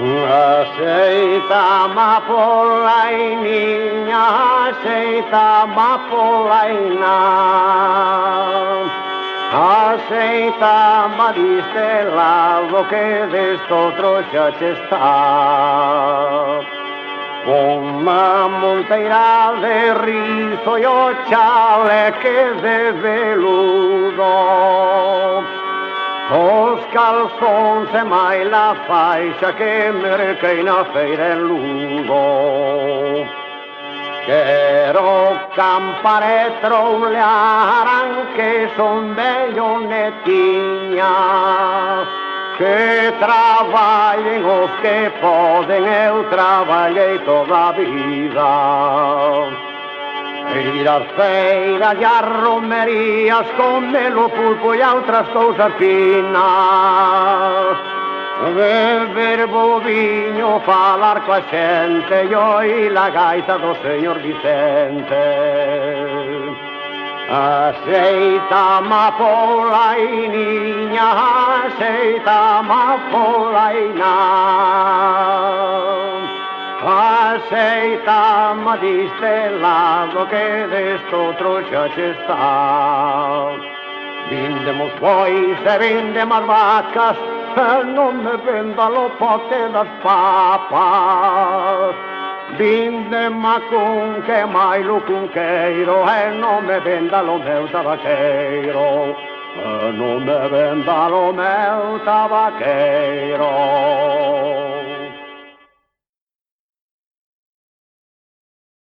Aceita amapola, aceita amapolaina. Aceita maristela, lo que de esto xa che está. Unha monteira de rizo e o chaleque de veludo, os calzóns e mai la faixa que merquei na feira en Lugo. Quero campar e trollar anche son vello netiña, que traballen os que poden, eu traballei toda a vida. Ir ás feiras e ás romerías, comer o pulpo e outras cousas finas, beber bo viño, falar coa xente e oír a gaita do señor Vicente. Aceita amapolainiña, aceita amapolaina. Aceita madistelado que desto xa che está. Vindemos bois e vindemos vacas, non me venda lo pote das papas. Vindema cun que mailo cunqueiro e non me venda lo meu tabaqueiro. Non me venda lo meu tabaqueiro.